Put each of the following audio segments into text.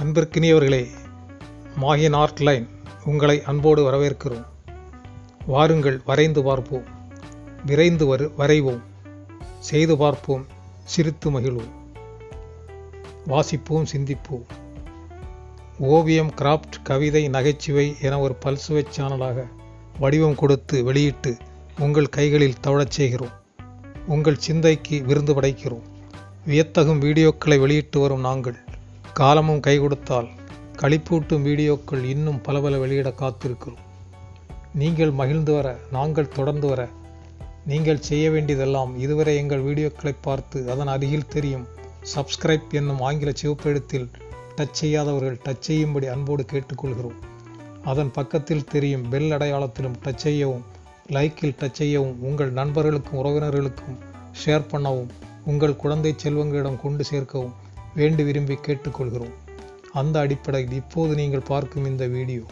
அன்பிற்கினியவர்களே, மாயின் art line உங்களை அன்போடு வரவேற்கிறோம். வாருங்கள், வரைந்து பார்ப்போம், விரைந்து வரைவோம், செய்து பார்ப்போம், சிரித்து மகிழ்வோம், வாசிப்போம், சிந்திப்போம். ஓவியம், கிராஃப்ட், கவிதை, நகைச்சுவை என ஒரு பல்சுவை சேனலாக வடிவம் கொடுத்து வெளியிட்டு உங்கள் கைகளில் தவழச் செய்கிறோம். உங்கள் சிந்தைக்கு விருந்து படைக்கிறோம். வியத்தகும் வீடியோக்களை வெளியிட்டு வரும் நாங்கள் காலமும் கை கொடுத்தால் களிப்பூட்டும் வீடியோக்கள் இன்னும் பல வெளியிட காத்திருக்கிறோம். நீங்கள் மகிழ்ந்து வர, நாங்கள் தொடர்ந்து வர நீங்கள் செய்ய வேண்டியதெல்லாம் இதுவரை எங்கள் வீடியோக்களை பார்த்து அதன் அருகில் தெரியும் சப்ஸ்கிரைப் என்னும் ஆங்கில சிவப்பெழுத்தில் டச் செய்யாதவர்கள் டச் செய்யும்படி அன்போடு கேட்டுக்கொள்கிறோம். அதன் பக்கத்தில் தெரியும் பெல் அடையாளத்திலும் டச் செய்யவும், லைக்கில் டச் செய்யவும், உங்கள் நண்பர்களுக்கும் உறவினர்களுக்கும் ஷேர் பண்ணவும், உங்கள் குழந்தை செல்வங்களிடம் கொண்டு சேர்க்கவும் வேண்டி விரும்பி கேட்டுக்கொள்கிறோம். அந்த அடிப்படையில் இப்போது நீங்கள் பார்க்கும் இந்த வீடியோ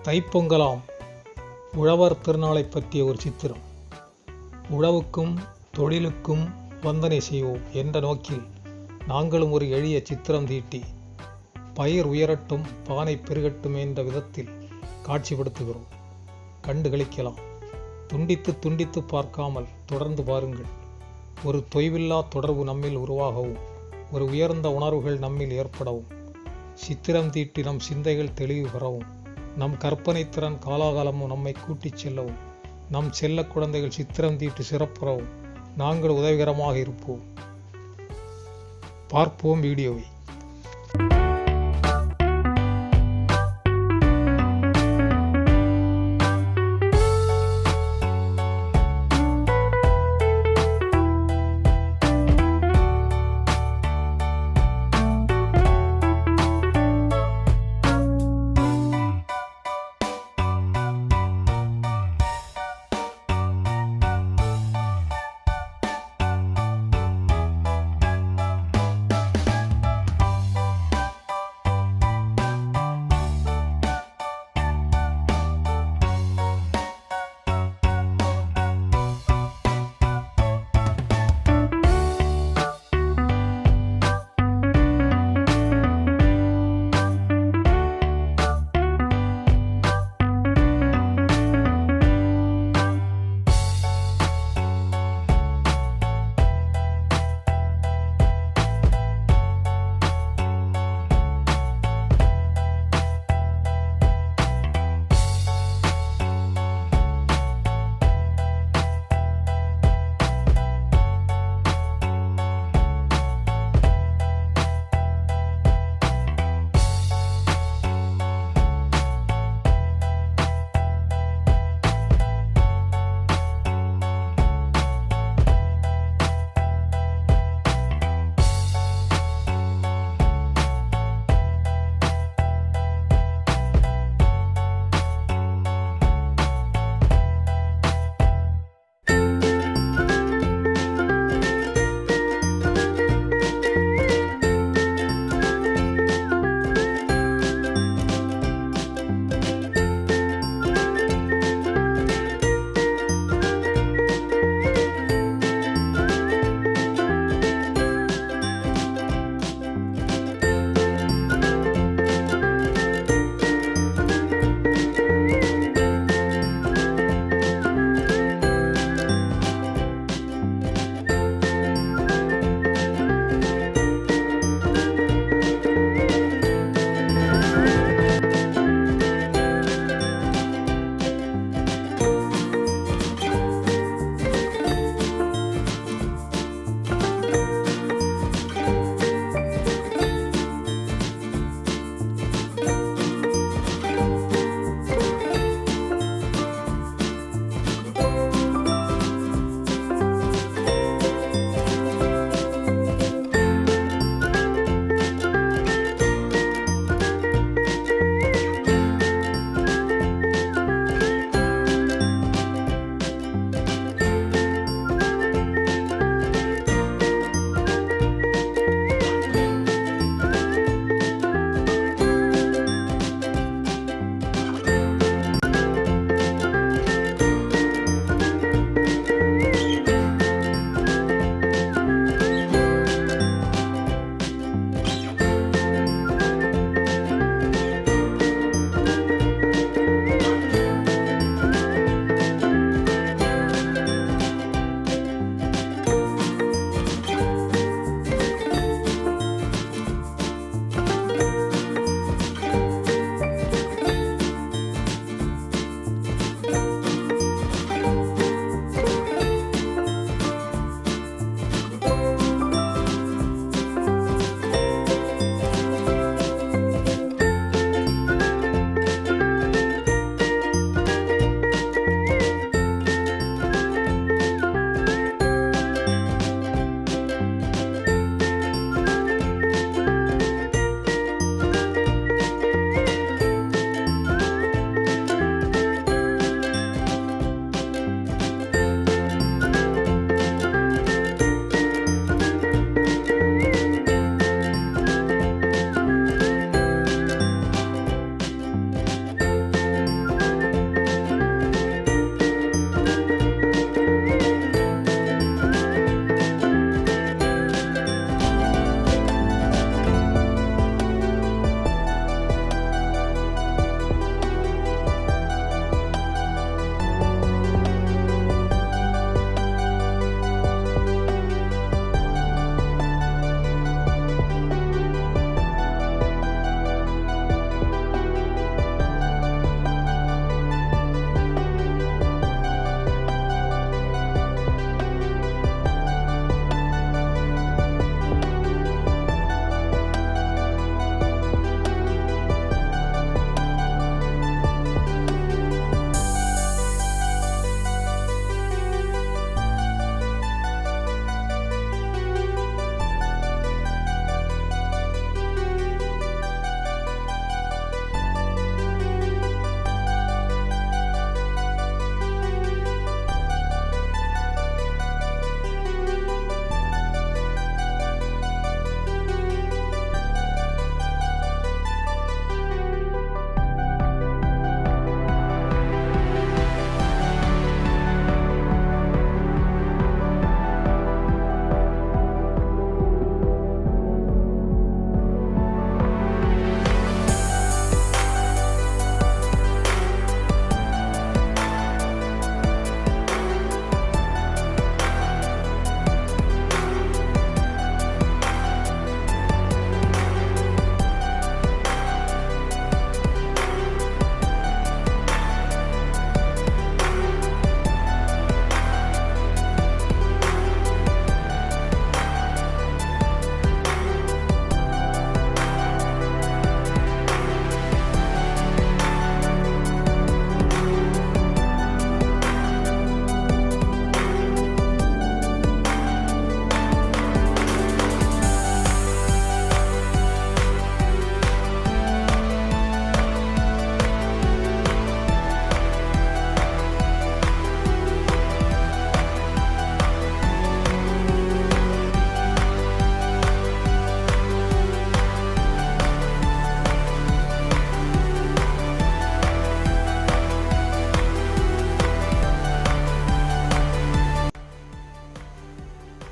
தைப்பொங்கலாம் உழவர் திருநாளை பற்றிய ஒரு சித்திரம். உழவுக்கும் தொழிலுக்கும் வந்தனை செய்வோம் என்ற நோக்கில் நாங்களும் ஒரு எளிய சித்திரம் தீட்டி பயிர் உயரட்டும், பானை பெருகட்டும் என்ற விதத்தில் காட்சிப்படுத்துகிறோம். கண்டு களிக்கலாம். துண்டித்து பார்க்காமல் தொடர்ந்து பாருங்கள். ஒரு தொய்வில்லா தொடர்பு நம்மில் உருவாகவும், ஒரு உயர்ந்த உணர்வுகள் நம்மில் ஏற்படவும், சித்திரம் தீட்டி நம் சிந்தைகள் தெளிவு பெறவும், நம் கற்பனை திறன் காலாகாலமும் நம்மை கூட்டிச் செல்லவும், நம் செல்ல குழந்தைகள் சித்திரம் தீட்டி சிறப்புறவும் நாங்கள் உதவிகரமாக இருப்போம். பார்ப்போம் வீடியோவை.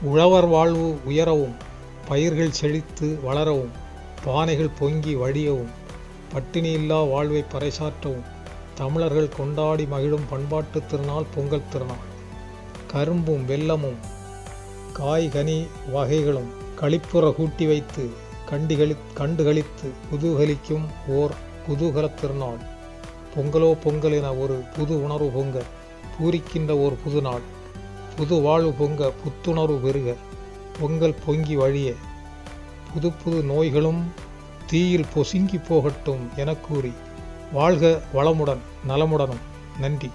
உழவர் வாழ்வு உயரவும், பயிர்கள் செழித்து வளரவும், பானைகள் பொங்கி வழியவும், பட்டினியில்லா வாழ்வை பறைசாற்றவும் தமிழர்கள் கொண்டாடி மகிழும் பண்பாட்டு திருநாள் பொங்கல் திருநாள். கரும்பும் வெல்லமும் காய்கனி வகைகளும் களிப்புற கூட்டி வைத்து கண்டுகளித்து குதூகலிக்கும் ஓர் குதூகலத் திருநாள். பொங்கலோ பொங்கல் என ஒரு புது உணர்வு பொங்க பூரிக்கின்ற ஓர் புது நாள். புது வாழ்வு பொங்க புத்துணர்வு பெருக பொங்கல் பொங்கி வழிய புது புது நோய்களும் தீயில் பொசுங்கி போகட்டும் என கூறி வாழ்க வளமுடன் நலமுடனும். நன்றி.